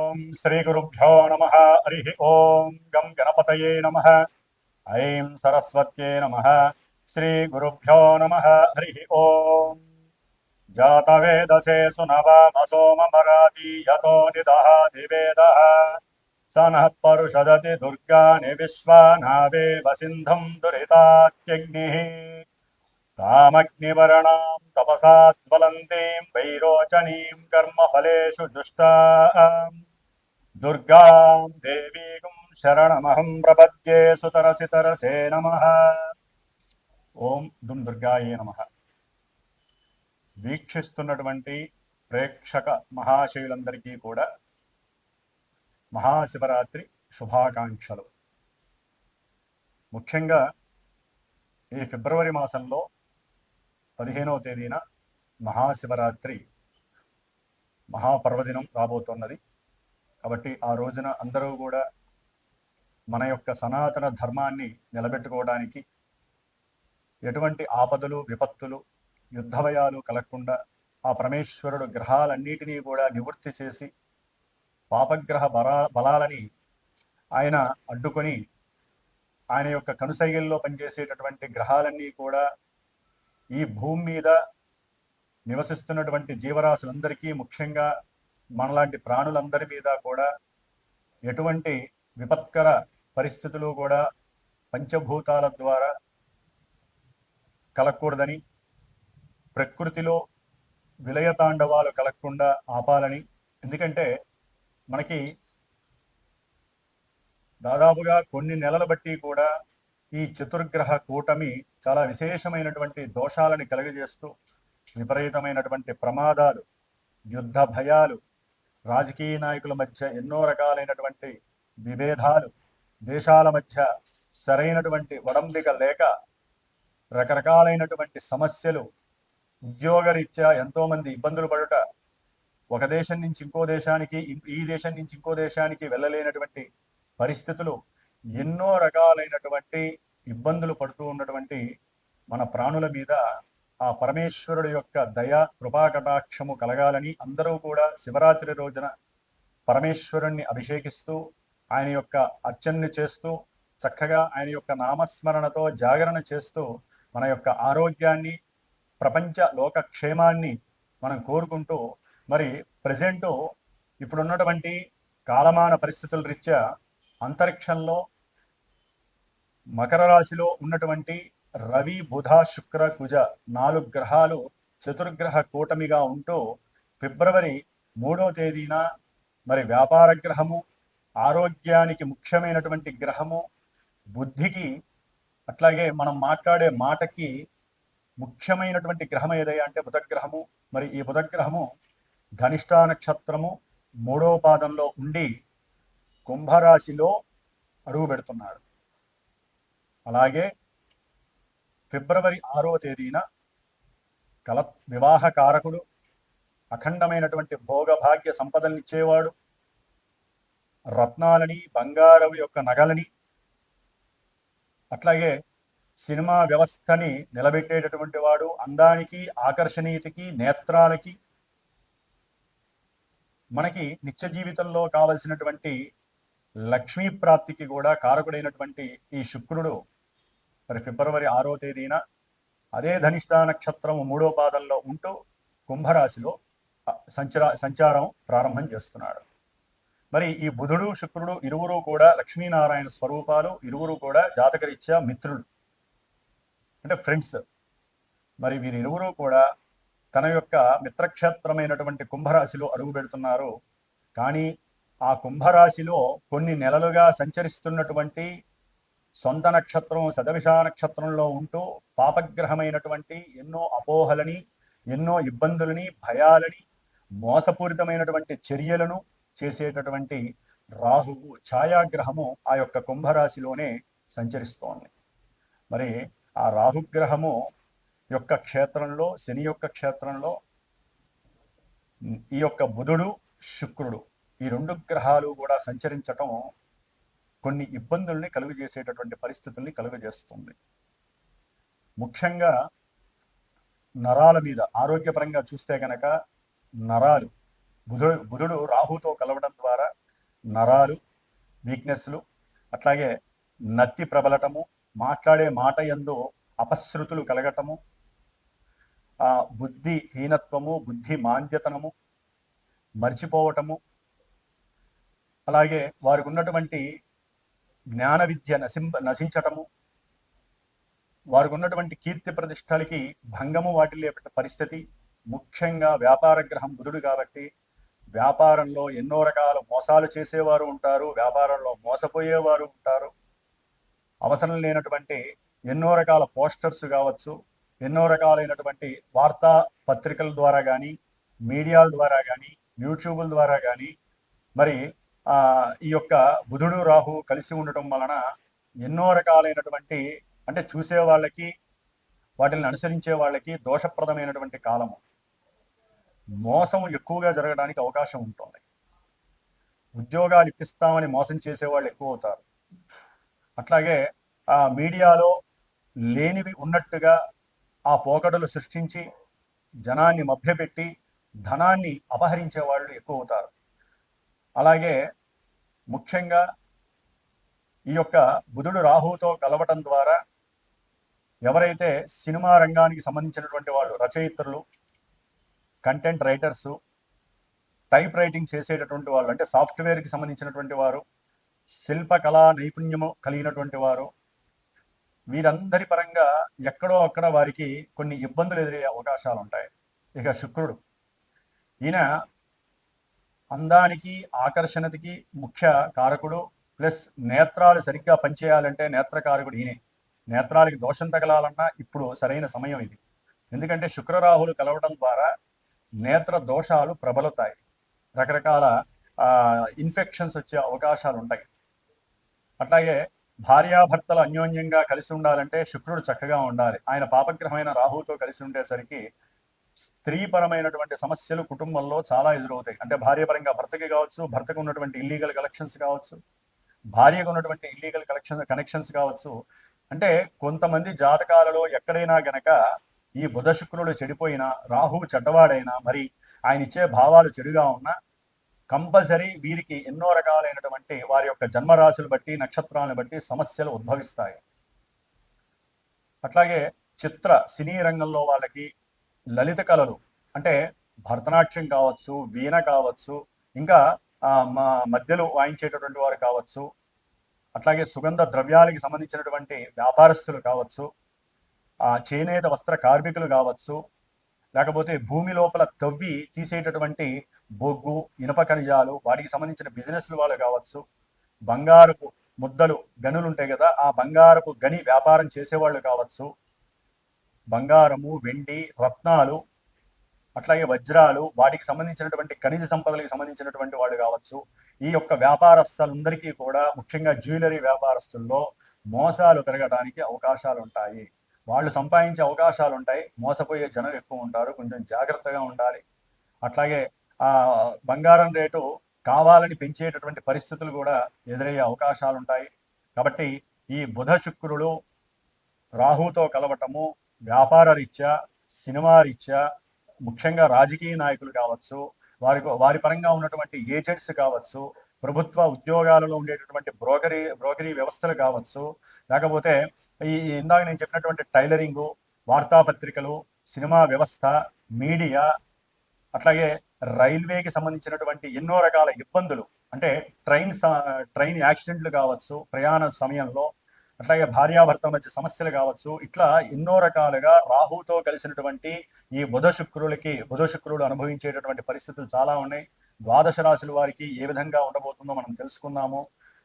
ఓం శ్రీ గురుభ్యో నమః. హరి ఓం గం గణపతయే నమః. ఐం సరస్వత్యై నమః. శ్రీ గురుభ్యో నమః. హరి ఓం జాతవేదసే సునవామసోమమరాతి యతో నిదహాతి వేదః స నః పరుషదతి దుర్గాని విశ్వానావేవ సింధుం దురితాత్యగ్నిః కామగ్నివర్ణాం తపసా జ్వలంతీం వైరోచనీం కర్మఫలేషు జుష్టాం దుర్గాం దేవీం శరణమహం ప్రపద్యే సుతరసి తరసే నమః. ఓం దుం దుర్గాయే నమః. వీక్షిస్తున్నటువంటి ప్రేక్షక మహాశయులందరికీ కూడా మహాశివరాత్రి శుభాకాంక్షలు. ముఖ్యంగా ఈ ఫిబ్రవరి మాసంలో 15వ తేదీన మహాశివరాత్రి మహాపర్వదినం రాబోతున్నది. కాబట్టి ఆ రోజున అందరూ కూడా మన యొక్క సనాతన ధర్మాన్ని నిలబెట్టుకోవడానికి ఎటువంటి ఆపదలు విపత్తులు యుద్ధభయాలు కలగకుండా ఆ పరమేశ్వరుడు గ్రహాలన్నిటినీ కూడా నివృత్తి చేసి పాపగ్రహ బలాలని ఆయన అడ్డుకొని ఆయన యొక్క కనుసైగల్లో పనిచేసేటటువంటి గ్రహాలన్నీ కూడా ఈ భూమి మీద నివసిస్తున్నటువంటి జీవరాశులందరికీ, ముఖ్యంగా మనలాంటి ప్రాణులందరి మీద కూడా ఎటువంటి విపత్కర పరిస్థితులు కూడా పంచభూతాల ద్వారా కలగకూడదని, ప్రకృతిలో విలయతాండవాలు కలగకుండా ఆపాలని. ఎందుకంటే మనకి దాదాపుగా కొన్ని నెలల బట్టి కూడా ఈ చతుర్గ్రహ కూటమి చాలా విశేషమైనటువంటి దోషాలని కలుగజేస్తూ విపరీతమైనటువంటి ప్రమాదాలు, యుద్ధ భయాలు, రాజకీయ నాయకుల మధ్య ఎన్నో రకాలైనటువంటి విభేదాలు, దేశాల మధ్య సరైనటువంటి ఒడంబిక లేక రకరకాలైనటువంటి సమస్యలు, ఉద్యోగరీత్యా ఎంతోమంది ఇబ్బందులు పడుట, ఒక దేశం నుంచి ఇంకో దేశానికి, ఈ దేశం నుంచి ఇంకో దేశానికి వెళ్ళలేనటువంటి పరిస్థితులు, ఎన్నో రకాలైనటువంటి ఇబ్బందులు పడుతూ ఉన్నటువంటి మన ప్రాణుల మీద ఆ పరమేశ్వరుడు యొక్క దయ కృపాకటాక్షము కలగాలని అందరూ కూడా శివరాత్రి రోజున పరమేశ్వరుణ్ణి అభిషేకిస్తూ ఆయన యొక్క అర్చనని చేస్తూ చక్కగా ఆయన యొక్క నామస్మరణతో జాగరణ చేస్తూ మన యొక్క ఆరోగ్యాన్ని, ప్రపంచ లోకక్షేమాన్ని మనం కోరుకుంటూ, మరి ప్రజెంటు ఇప్పుడున్నటువంటి కాలమాన పరిస్థితుల రీత్యా అంతరిక్షంలో మకర రాశిలో ఉన్నటువంటి రవి, బుధ, శుక్ర, కుజ 4 గ్రహాలు చతుర్గ్రహ కూటమిగా ఉంటూ ఫిబ్రవరి 3వ తేదీన మరి వ్యాపార గ్రహము, ఆరోగ్యానికి ముఖ్యమైనటువంటి గ్రహము, బుద్ధికి అట్లాగే మనం మాట్లాడే మాటకి ముఖ్యమైనటువంటి గ్రహం ఏదయ్యా అంటే బుధగ్రహము. మరి ఈ బుధగ్రహము ధనిష్టా నక్షత్రము 3వ పాదంలో ఉండి కుంభరాశిలో అడుగు పెడుతున్నాడు. అలాగే ఫిబ్రవరి 6వ తేదీన వివాహ కారకుడు, అఖండమైనటువంటి భోగభాగ్య సంపదలనిచ్చేవాడు, రత్నాలని, బంగారం యొక్క నగలని, అట్లాగే సినిమా వ్యవస్థని నిలబెట్టేటటువంటి వాడు, అందానికి, ఆకర్షణీయతకి, నేత్రాలకి, మనకి నిత్య జీవితంలో కావలసినటువంటి లక్ష్మీ ప్రాప్తికి కూడా కారకుడైనటువంటి ఈ శుక్రుడు మరి ఫిబ్రవరి 6వ తేదీన అదే ధనిష్టా నక్షత్రం 3వ పాదంలో ఉంటూ కుంభరాశిలో సంచారం ప్రారంభం చేస్తున్నాడు. మరి ఈ బుధుడు, శుక్రుడు ఇరువురు కూడా లక్ష్మీనారాయణ స్వరూపాలు, ఇరువురు కూడా జాతకరీత్యా మిత్రులు, అంటే ఫ్రెండ్స్. మరి వీరిరువురు కూడా తన యొక్క మిత్రక్షేత్రమైనటువంటి కుంభరాశిలో అడుగు పెడుతున్నారు. కానీ ఆ కుంభరాశిలో కొన్ని నెలలుగా సంచరిస్తున్నటువంటి సొంత నక్షత్రం శతభిష నక్షత్రంలో ఉంటూ పాపగ్రహమైనటువంటి ఎన్నో అపోహలని, ఎన్నో ఇబ్బందులని, భయాలని, మోసపూరితమైనటువంటి చర్యలను చేసేటటువంటి రాహువు ఛాయాగ్రహము ఆ యొక్క కుంభరాశిలోనే సంచరిస్తోంది. మరి ఆ రాహుగ్రహము యొక్క క్షేత్రంలో, శని యొక్క క్షేత్రంలో ఈ యొక్క బుధుడు, శుక్రుడు ఈ 2 గ్రహాలు కూడా సంచరించటం కొన్ని ఇబ్బందుల్ని కలుగజేసేటటువంటి పరిస్థితుల్ని కలుగజేస్తుంది. ముఖ్యంగా నరాల మీద ఆరోగ్యపరంగా చూస్తే కనుక నరాలు బుధుడు రాహుతో కలవడం ద్వారా నరాలు వీక్నెస్లు, అట్లాగే నత్తి ప్రబలటము, మాట్లాడే మాట యందు అపశృతులు కలగటము, బుద్ధి హీనత్వము, బుద్ధి మాంద్యతనము, మర్చిపోవటము, అలాగే వారికి ఉన్నటువంటి జ్ఞాన విద్య నశించటము, వారికి ఉన్నటువంటి కీర్తి ప్రతిష్టలకి భంగము వాటిల్లే పరిస్థితి. ముఖ్యంగా వ్యాపార గ్రహం బుధుడు కాబట్టి వ్యాపారంలో ఎన్నో రకాల మోసాలు చేసేవారు ఉంటారు, వ్యాపారంలో మోసపోయేవారు ఉంటారు. అవసరం లేనటువంటి ఎన్నో రకాల పోస్టర్స్ కావచ్చు, ఎన్నో రకాలైనటువంటి వార్తా పత్రికల ద్వారా కానీ, మీడియాల ద్వారా కానీ, యూట్యూబ్ల ద్వారా కానీ మరి ఈ యొక్క బుధుడు రాహు కలిసి ఉండటం వలన ఎన్నో రకాలైనటువంటి అంటే చూసే వాళ్ళకి వాటిని అనుసరించే వాళ్ళకి దోషప్రదమైనటువంటి కాలము. మోసం ఎక్కువగా జరగడానికి అవకాశం ఉంటుంది. ఉద్యోగాలు ఇప్పిస్తామని మోసం చేసేవాళ్ళు ఎక్కువ అవుతారు. అట్లాగే ఆ మీడియాలో లేనివి ఉన్నట్టుగా ఆ పోకడలు సృష్టించి జనాన్ని మభ్యపెట్టి ధనాన్ని అపహరించే వాళ్ళు ఎక్కువ అవుతారు. అలాగే ముఖ్యంగా ఈ యొక్క బుధుడు రాహుతో కలవటం ద్వారా ఎవరైతే సినిమా రంగానికి సంబంధించినటువంటి వాళ్ళు, రచయిత్రులు, కంటెంట్ రైటర్సు, టైప్ రైటింగ్ చేసేటటువంటి వాళ్ళు, అంటే సాఫ్ట్వేర్కి సంబంధించినటువంటి వారు, శిల్పకళా నైపుణ్యము కలిగినటువంటి వారు, వీరందరి పరంగా ఎక్కడో అక్కడ వారికి కొన్ని ఇబ్బందులు ఎదురయ్యే అవకాశాలు ఉంటాయి. ఇక శుక్రుడు, ఈయన అందానికి ఆకర్షణకి ముఖ్య కారకుడు, ప్లస్ నేత్రాలు సరిగ్గా పనిచేయాలంటే నేత్రకారకుడు ఈయనే. నేత్రాలకి దోషం తగలాలన్నా ఇప్పుడు సరైన సమయం ఇది. ఎందుకంటే శుక్రరాహులు కలవడం ద్వారా నేత్ర దోషాలు ప్రబలుతాయి, రకరకాల ఇన్ఫెక్షన్స్ వచ్చే అవకాశాలు ఉంటాయి. అట్లాగే భార్యాభర్తలు అన్యోన్యంగా కలిసి ఉండాలంటే శుక్రుడు చక్కగా ఉండాలి. ఆయన పాపగ్రహమైన రాహుతో కలిసి ఉండేసరికి స్త్రీపరమైనటువంటి సమస్యలు కుటుంబంలో చాలా ఎదురవుతాయి. అంటే భార్యపరంగా భర్తకి కావచ్చు, భర్తకు ఉన్నటువంటి ఇల్లీగల్ కలెక్షన్స్ కావచ్చు, భార్యకు ఉన్నటువంటి ఇల్లీగల్ కనెక్షన్స్ కావచ్చు. అంటే కొంతమంది జాతకాలలో ఎక్కడైనా గనక ఈ బుధ శుక్రుడు చెడిపోయినా, రాహువు చెడ్డవాడైనా, మరి ఆయన ఇచ్చే భావాలు చెడుగా ఉన్నా కంపల్సరీ వీరికి ఎన్నో రకాలైనటువంటి వారి యొక్క జన్మరాశులు బట్టి, నక్షత్రాలను బట్టి సమస్యలు ఉద్భవిస్తాయి. అట్లాగే చిత్ర సినీ రంగంలో వాళ్ళకి లలిత కళలు అంటే భరతనాట్యం కావచ్చు, వీణ కావచ్చు, ఇంకా మధ్యలో వాయించేటటువంటి వారు కావచ్చు, అట్లాగే సుగంధ ద్రవ్యాలకి సంబంధించినటువంటి వ్యాపారస్తులు కావచ్చు, చేనేత వస్త్ర కార్మికులు కావచ్చు, లేకపోతే భూమి లోపల తవ్వి తీసేటటువంటి బొగ్గు, ఇనప ఖనిజాలు, వాటికి సంబంధించిన బిజినెస్లు వాళ్ళు కావచ్చు, బంగారపు ముద్దలు గనులు ఉంటాయి కదా, ఆ బంగారపు గని వ్యాపారం చేసేవాళ్ళు కావచ్చు, బంగారము, వెండి, రత్నాలు, అట్లాగే వజ్రాలు, వాటికి సంబంధించినటువంటి ఖనిజ సంపదలకు సంబంధించినటువంటి వాళ్ళు కావచ్చు. ఈ యొక్క వ్యాపారస్తులందరికీ కూడా ముఖ్యంగా జ్యువెలరీ వ్యాపారస్తుల్లో మోసాలు పెరగడానికి అవకాశాలు ఉంటాయి. వాళ్ళు సంపాదించే అవకాశాలు ఉంటాయి, మోసపోయే జనం ఎక్కువ ఉంటారు, కొంచెం జాగ్రత్తగా ఉండాలి. అట్లాగే బంగారం రేటు కావాలని పెంచేటటువంటి పరిస్థితులు కూడా ఎదురయ్యే అవకాశాలు ఉంటాయి. కాబట్టి ఈ బుధ శుక్రుడు రాహుతో కలవటము వ్యాపార రీత్యా, సినిమా రీత్యా, ముఖ్యంగా రాజకీయ నాయకులు కావచ్చు, వారి పరంగా ఉన్నటువంటి ఏజెంట్స్ కావచ్చు, ప్రభుత్వ ఉద్యోగాలలో ఉండేటటువంటి బ్రోకరీ వ్యవస్థలు కావచ్చు, లేకపోతే ఈ ఇందాక నేను చెప్పినటువంటి టైలరింగు, వార్తాపత్రికలు, సినిమా వ్యవస్థ, మీడియా, అట్లాగే రైల్వేకి సంబంధించినటువంటి ఎన్నో రకాల ఇబ్బందులు, అంటే ట్రైన్ యాక్సిడెంట్లు కావచ్చు ప్రయాణ సమయంలో, అట్లాగే భార్యాభర్తల మధ్య సమస్యలు కావచ్చు, ఇట్లా ఎన్నో రకాలుగా రాహుతో కలిసినటువంటి ఈ బుధ శుక్రుడు అనుభవించేటటువంటి పరిస్థితులు చాలా ఉన్నాయి. ద్వాదశ రాశుల వారికి ఏ విధంగా ఉండబోతుందో మనం తెలుసుకున్నాము.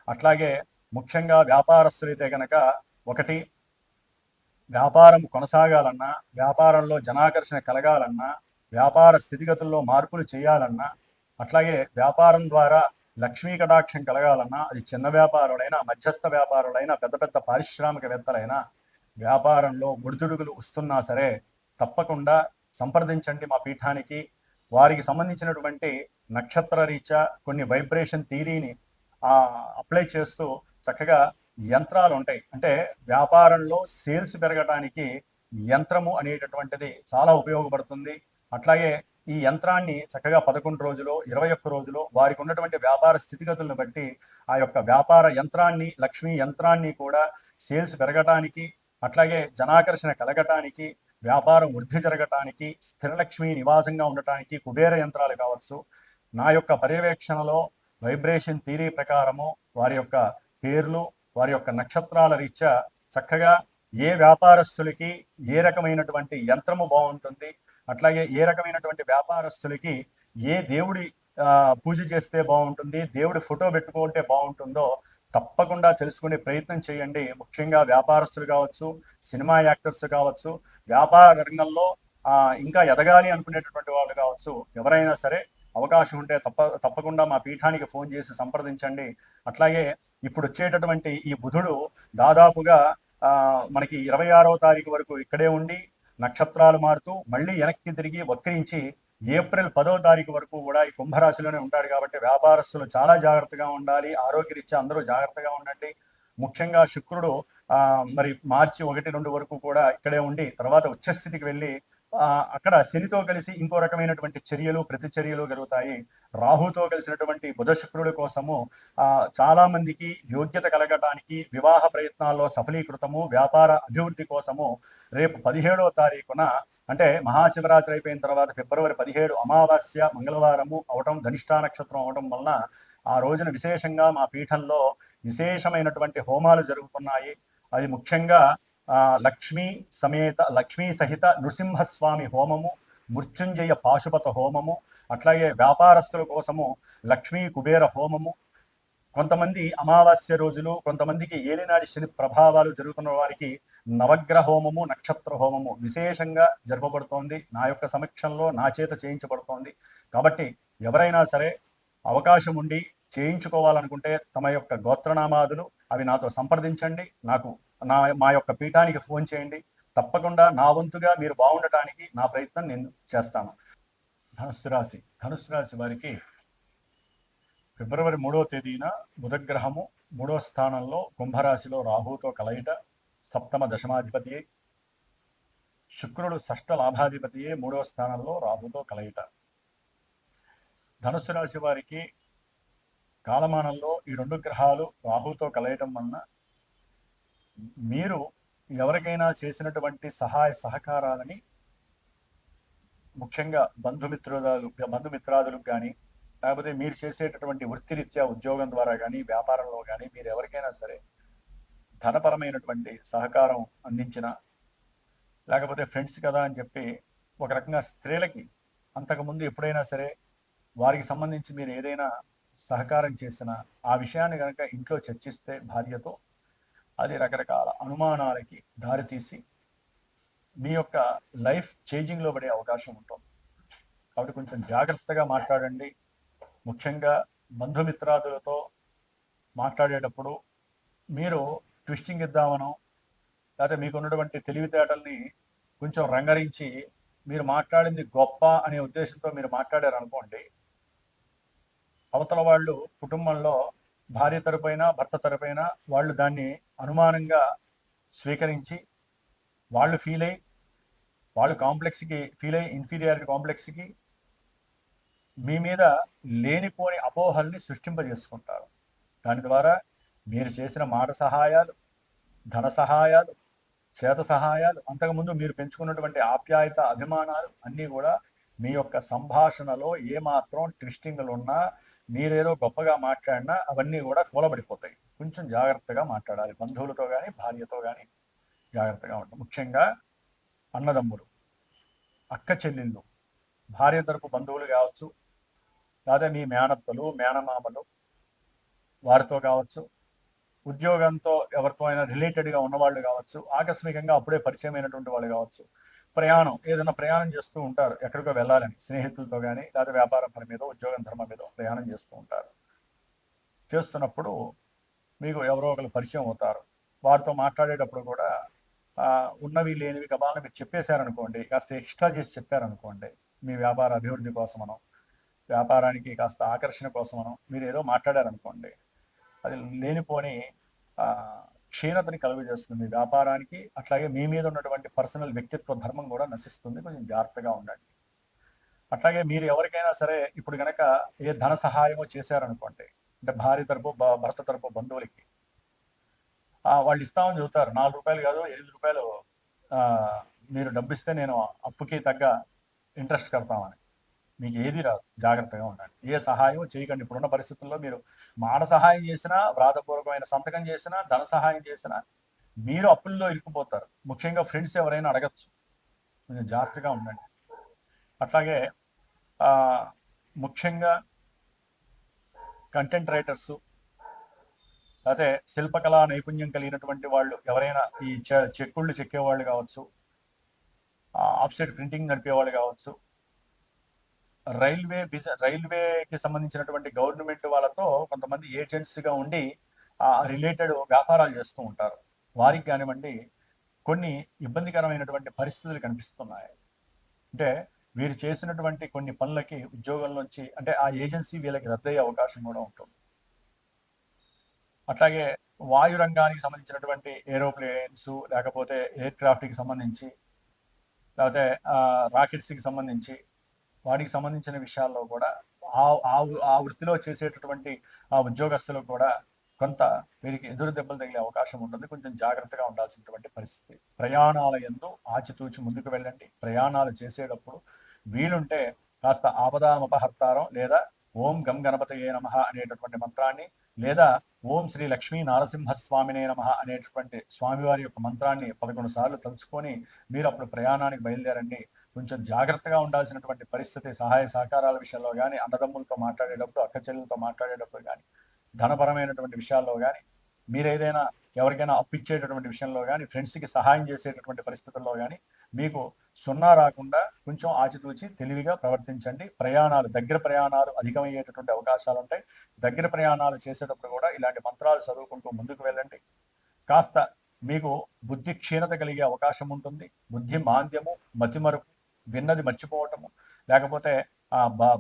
అట్లాగే ముఖ్యంగా వ్యాపారస్తులైతే కనుక, ఒకటి, వ్యాపారం కొనసాగాలన్నా, వ్యాపారంలో జనాకర్షణ కలగాలన్నా, వ్యాపార స్థితిగతుల్లో మార్పులు చేయాలన్నా, అట్లాగే వ్యాపారం ద్వారా లక్ష్మీ కటాక్షం కలగాలన్నా, అది చిన్న వ్యాపారులైనా, మధ్యస్థ వ్యాపారులైనా, పెద్ద పెద్ద పారిశ్రామికవేత్తలైనా, వ్యాపారంలో ఒడిదుడుకులు వస్తున్నా సరే తప్పకుండా సంప్రదించండి మా పీఠానికి. వారికి సంబంధించినటువంటి నక్షత్ర రీత్యా కొన్ని వైబ్రేషన్ థియరీని అప్లై చేస్తూ చక్కగా యంత్రాలు ఉంటాయి. అంటే వ్యాపారంలో సేల్స్ పెరగడానికి యంత్రము అనేటటువంటిది చాలా ఉపయోగపడుతుంది. అట్లాగే ఈ యంత్రాన్ని చక్కగా 11 రోజులో 21 రోజులో వారికి ఉన్నటువంటి వ్యాపార స్థితిగతులను బట్టి ఆ యొక్క వ్యాపార యంత్రాన్ని, లక్ష్మీ యంత్రాన్ని కూడా సేల్స్ పెరగటానికి, అట్లాగే జనాకర్షణ కలగటానికి, వ్యాపారం వృద్ధి జరగటానికి, స్థిరలక్ష్మి నివాసంగా ఉండటానికి కుబేర యంత్రాలు కావచ్చు, నా యొక్క పర్యవేక్షణలో వైబ్రేషన్ థియరీ ప్రకారము వారి యొక్క పేర్లు, వారి యొక్క నక్షత్రాల రీత్యా చక్కగా ఏ వ్యాపారస్తులకి ఏ రకమైనటువంటి యంత్రము బాగుంటుంది, అట్లాగే ఏ రకమైనటువంటి వ్యాపారస్తులకి ఏ దేవుడి పూజ చేస్తే బాగుంటుంది, దేవుడి ఫోటో పెట్టుకుంటే బాగుంటుందో తప్పకుండా తెలుసుకునే ప్రయత్నం చేయండి. ముఖ్యంగా వ్యాపారస్తులు కావచ్చు, సినిమా యాక్టర్స్ కావచ్చు, వ్యాపార రంగంలో ఇంకా ఎదగాలి అనుకునేటటువంటి వాళ్ళు కావచ్చు, ఎవరైనా సరే అవకాశం ఉంటే తప్పకుండా మా పీఠానికి ఫోన్ చేసి సంప్రదించండి. అట్లాగే ఇప్పుడు వచ్చేటటువంటి ఈ బుధుడు దాదాపుగా మనకి 26వ తారీఖు వరకు ఇక్కడే ఉండి నక్షత్రాలు మారుతూ మళ్ళీ వెనక్కి తిరిగి వక్రించి ఏప్రిల్ 10వ తారీఖు వరకు కూడా ఈ కుంభరాశిలోనే ఉంటాడు. కాబట్టి వ్యాపారస్తులు చాలా జాగ్రత్తగా ఉండాలి. ఆరోగ్యరీత్యా అందరూ జాగ్రత్తగా ఉండండి. ముఖ్యంగా శుక్రుడు మరి మార్చి 1-2 వరకు కూడా ఇక్కడే ఉండి తర్వాత ఉచ్చస్థితికి వెళ్ళి అక్కడ శనితో కలిసి ఇంకో రకమైనటువంటి చర్యలు ప్రతిచర్యలు జరుగుతాయి. రాహుతో కలిసినటువంటి బుధ శుక్రుడి కోసము చాలా మందికి యోగ్యత కలగటానికి, వివాహ ప్రయత్నాల్లో సఫలీకృతము, వ్యాపార అభివృద్ధి కోసము రేపు 17వ తారీఖున అంటే మహాశివరాత్రి అయిపోయిన తర్వాత ఫిబ్రవరి 17 అమావాస్య మంగళవారము అవటం, ధనిష్టా నక్షత్రం అవడం వలన ఆ రోజున విశేషంగా మా పీఠంలో విశేషమైనటువంటి హోమాలు జరుగుతున్నాయి. అది ముఖ్యంగా లక్ష్మీ సహిత నృసింహస్వామి హోమము, మృత్యుంజయ పాశుపత హోమము, అట్లాగే వ్యాపారస్తుల కోసము లక్ష్మీ కుబేర హోమము, కొంతమంది అమావాస్య రోజులు, కొంతమందికి ఏలినాడి శని ప్రభావాలు జరుగుతున్న వారికి నవగ్రహ హోమము, నక్షత్ర హోమము విశేషంగా జరపబడుతోంది. నా యొక్క సమక్షంలో నా చేత చేయించబడుతోంది. కాబట్టి ఎవరైనా సరే అవకాశం ఉండి చేయించుకోవాలనుకుంటే తమ యొక్క గోత్రనామాదులు అవి నాతో సంప్రదించండి. మా యొక్క పీఠానికి ఫోన్ చేయండి. తప్పకుండా నా వంతుగా మీరు బాగుండటానికి నా ప్రయత్నం నేను చేస్తాను. ధనుస్సు రాశి వారికి ఫిబ్రవరి 3వ తేదీన బుధగ్రహము 3వ స్థానంలో కుంభరాశిలో రాహుతో కలయిట, సప్తమ దశమాధిపతి, శుక్రుడు షష్ఠ లాభాధిపతి 3వ స్థానంలో రాహుతో కలయిట. ధనుస్సు రాశి వారికి కాలమానంలో ఈ 2 గ్రహాలు రాహుతో కలయటం వలన మీరు ఎవరికైనా చేసినటువంటి సహాయ సహకారాలని ముఖ్యంగా బంధుమిత్రాదులకు కానీ, లేకపోతే మీరు చేసేటటువంటి వృత్తిరీత్యా ఉద్యోగం ద్వారా కానీ, వ్యాపారంలో కానీ మీరు ఎవరికైనా సరే ధనపరమైనటువంటి సహకారం అందించిన, లేకపోతే ఫ్రెండ్స్ కదా అని చెప్పి ఒక రకంగా స్త్రీలకి అంతకుముందు ఎప్పుడైనా సరే వారికి సంబంధించి మీరు ఏదైనా సహకారం చేసిన ఆ విషయాన్ని కనుక ఇంట్లో చర్చిస్తే భార్యతో అది రకరకాల అనుమానాలకి దారితీసి మీ యొక్క లైఫ్ చేంజింగ్లో పడే అవకాశం ఉంటుంది. కాబట్టి కొంచెం జాగ్రత్తగా మాట్లాడండి. ముఖ్యంగా బంధుమిత్రాదులతో మాట్లాడేటప్పుడు మీరు ట్విస్టింగ్ ఇద్దామనో, లేకపోతే మీకున్నటువంటి తెలివితేటల్ని కొంచెం రంగరించి మీరు మాట్లాడింది గొప్ప అనే ఉద్దేశంతో మీరు మాట్లాడారనుకోండి, అవతల వాళ్ళు కుటుంబంలో భార్య తరపైన భర్త తరపైన వాళ్ళు దాన్ని అనుమానంగా స్వీకరించి వాళ్ళు ఇన్ఫీరియారిటీ కాంప్లెక్స్కి మీ మీద లేనిపోని అపోహల్ని సృష్టింపజేసుకుంటారు. దాని ద్వారా మీరు చేసిన మాట సహాయాలు, ధన సహాయాలు, చేత సహాయాలు, అంతకుముందు మీరు పెంచుకున్నటువంటి ఆప్యాయత, అభిమానాలు అన్నీ కూడా మీ యొక్క సంభాషణలో ఏమాత్రం ట్విస్టింగ్లు ఉన్నా, మీరేదో గొప్పగా మాట్లాడినా అవన్నీ కూడా కూలబడిపోతాయి. కొంచెం జాగ్రత్తగా మాట్లాడాలి. బంధువులతో కానీ భార్యతో కానీ జాగ్రత్తగా ఉంటాం. ముఖ్యంగా అన్నదమ్ములు, అక్క చెల్లెళ్ళు, భార్య తరపు బంధువులు కావచ్చు, లేదా మీ మేనత్తలు, మేనమామలు వారితో కావచ్చు, ఉద్యోగంతో ఎవరితో అయినా రిలేటెడ్గా ఉన్నవాళ్ళు కావచ్చు, ఆకస్మికంగా అప్పుడే పరిచయమైనటువంటి వాళ్ళు కావచ్చు, ఏదైనా ప్రయాణం చేస్తూ ఉంటారు ఎక్కడికో వెళ్ళాలని, స్నేహితులతో కానీ లేదా వ్యాపారం పని మీద, ఉద్యోగం ధర్మం మీద ప్రయాణం చేస్తూ ఉంటారు. చేస్తున్నప్పుడు మీకు ఎవరో ఒకరు పరిచయం అవుతారు. వారితో మాట్లాడేటప్పుడు కూడా ఉన్నవి లేనివి గబాలను మీరు చెప్పేశారనుకోండి, కాస్త ఎక్స్ట్రా చేసి చెప్పారనుకోండి, మీ వ్యాపార అభివృద్ధి కోసమనో, వ్యాపారానికి కాస్త ఆకర్షణ కోసమనో మీరు ఏదో మాట్లాడారనుకోండి, అది లేనిపోని క్షీణతని కలుగజేస్తుంది మీ వ్యాపారానికి. అట్లాగే మీ మీద ఉన్నటువంటి పర్సనల్ వ్యక్తిత్వ ధర్మం కూడా నశిస్తుంది. కొంచెం జాగ్రత్తగా ఉండండి. అట్లాగే మీరు ఎవరికైనా సరే ఇప్పుడు గనక ఏ ధన సహాయమో చేశారనుకోండి, అంటే భార్య తరపు భర్త తరపు బంధువులకి వాళ్ళు ఇస్తామని చెబుతారు. రూ. 4 కాదు, రూ. 8 మీరు డబ్బిస్తే నేను అప్పుకి తగ్గ ఇంట్రెస్ట్ కడతామని. మీకు ఏది రాదు, జాగ్రత్తగా ఉండండి. ఏ సహాయం చేయకండి. ఇప్పుడున్న పరిస్థితుల్లో మీరు మాట సహాయం చేసినా, వ్రాతపూర్వకమైన సంతకం చేసినా, ధన సహాయం చేసినా మీరు అప్పుల్లో ఇరుక్కుపోతారు. ముఖ్యంగా ఫ్రెండ్స్ ఎవరైనా అడగచ్చు, కొంచెం జాగ్రత్తగా ఉండండి. అట్లాగే ముఖ్యంగా కంటెంట్ రైటర్సు, అయితే శిల్పకళా నైపుణ్యం కలిగినటువంటి వాళ్ళు ఎవరైనా ఈ చెక్కుళ్ళు చెక్కేవాళ్ళు కావచ్చు, ఆఫ్సెట్ ప్రింటింగ్ నడిపేవాళ్ళు కావచ్చు, రైల్వేకి సంబంధించినటువంటి గవర్నమెంట్ వాళ్ళతో కొంతమంది ఏజెంట్స్గా ఉండి రిలేటెడ్ వ్యాపారాలు చేస్తూ ఉంటారు. వారికి కానివ్వండి కొన్ని ఇబ్బందికరమైనటువంటి పరిస్థితులు కనిపిస్తున్నాయి. అంటే వీరు చేసినటువంటి కొన్ని పనులకి ఉద్యోగం నుంచి అంటే ఆ ఏజెన్సీ వీళ్ళకి రద్దయ్యే అవకాశం కూడా ఉంటుంది. అట్లాగే వాయు రంగానికి సంబంధించినటువంటి ఏరోప్లేన్స్, లేకపోతే ఎయిర్ క్రాఫ్ట్కి సంబంధించి, లేకపోతే రాకెట్స్కి సంబంధించి వాటికి సంబంధించిన విషయాల్లో కూడా ఆ వృత్తిలో చేసేటటువంటి ఆ ఉద్యోగస్తులు కూడా కొంత వీరికి ఎదురు దెబ్బలు తగిలే అవకాశం ఉంటుంది. కొంచెం జాగ్రత్తగా ఉండాల్సినటువంటి పరిస్థితి. ప్రయాణాల యందు ఆచితూచి ముందుకు వెళ్ళండి. ప్రయాణాలు చేసేటప్పుడు వీలుంటే కాస్త ఆపదామపహర్తారం లేదా ఓం గం గణపతయే నమః అనేటటువంటి మంత్రాన్ని, లేదా ఓం శ్రీ లక్ష్మీ నారసింహస్వామినే నమః అనేటటువంటి స్వామివారి యొక్క మంత్రాన్ని 11 సార్లు తలుచుకొని మీరు అప్పుడు ప్రయాణానికి బయలుదేరండి. కొంచెం జాగ్రత్తగా ఉండాల్సినటువంటి పరిస్థితి. సహాయ సహకారాల విషయంలో కానీ, అన్నదమ్ములతో మాట్లాడేటప్పుడు, అక్క చెల్లెలతో మాట్లాడేటప్పుడు కానీ, ధనపరమైనటువంటి విషయాల్లో కానీ, మీరు ఏదైనా ఎవరికైనా అప్పిచ్చేటటువంటి విషయంలో కానీ, ఫ్రెండ్స్కి సహాయం చేసేటటువంటి పరిస్థితుల్లో కానీ మీకు సున్నా రాకుండా కొంచెం ఆచితూచి తెలివిగా ప్రవర్తించండి. దగ్గర ప్రయాణాలు అధికమయ్యేటటువంటి అవకాశాలు ఉంటాయి. దగ్గర ప్రయాణాలు చేసేటప్పుడు కూడా ఇలాంటి మంత్రాలు చదువుకుంటూ ముందుకు వెళ్ళండి. కాస్త మీకు బుద్ధి క్షీణత కలిగే అవకాశం ఉంటుంది. బుద్ధి మాంద్యము, మతిమరుపు, విన్నది మర్చిపోవటము, లేకపోతే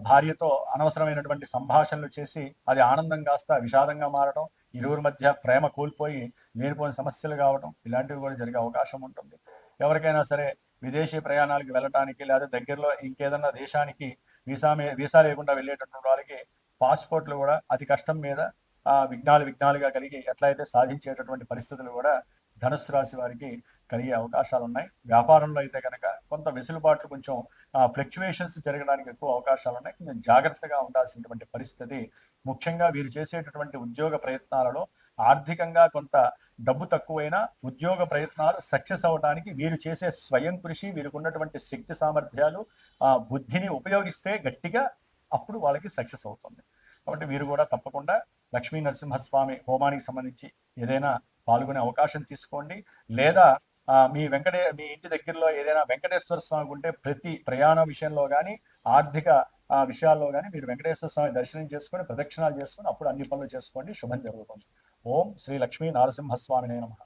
భార్యతో అనవసరమైనటువంటి సంభాషణలు చేసి అది ఆనందం కాస్త విషాదంగా మారడం, ఇరువురి మధ్య ప్రేమ కోల్పోయి లేనిపోయిన సమస్యలు కావడం, ఇలాంటివి కూడా జరిగే అవకాశం ఉంటుంది. ఎవరికైనా సరే విదేశీ ప్రయాణాలకు వెళ్ళటానికి, లేదా దగ్గరలో ఇంకేదన్నా దేశానికి వీసా లేకుండా వెళ్ళేటటువంటి వాళ్ళకి పాస్పోర్ట్లు కూడా అతి కష్టం మీద విఘ్నాలుగా కలిగి ఎట్లయితే సాధించేటటువంటి పరిస్థితులు కూడా ధనుస్సు రాశి వారికి కలిగే అవకాశాలు ఉన్నాయి. వ్యాపారంలో అయితే కనుక కొంత వెసులుబాట్లు, కొంచెం ఫ్లక్చువేషన్స్ జరగడానికి ఎక్కువ అవకాశాలు ఉన్నాయి. కొంచెం జాగ్రత్తగా ఉండాల్సినటువంటి పరిస్థితి. ముఖ్యంగా వీరు చేసేటటువంటి ఉద్యోగ ప్రయత్నాలలో ఆర్థికంగా కొంత డబ్బు తక్కువైనా ఉద్యోగ ప్రయత్నాలు సక్సెస్ అవ్వడానికి వీరు చేసే స్వయం కృషి, వీరికి ఉన్నటువంటి శక్తి సామర్థ్యాలు, బుద్ధిని ఉపయోగిస్తే గట్టిగా అప్పుడు వాళ్ళకి సక్సెస్ అవుతుంది. కాబట్టి వీరు కూడా తప్పకుండా లక్ష్మీ నరసింహస్వామి హోమానికి సంబంధించి ఏదైనా పాల్గొనే అవకాశం తీసుకోండి. లేదా మీ ఇంటి దగ్గరలో ఏదైనా వెంకటేశ్వర స్వామి ఉంటే ప్రతి ప్రయాణ విషయంలో కానీ, ఆర్థిక విషయాల్లో కానీ మీరు వెంకటేశ్వర స్వామి దర్శనం చేసుకొని, ప్రదక్షిణాలు చేసుకొని అప్పుడు అన్ని పనులు చేసుకోండి. శుభం జరుగుతుంది. ఓం శ్రీ లక్ష్మీ నారసింహస్వామినే నమః.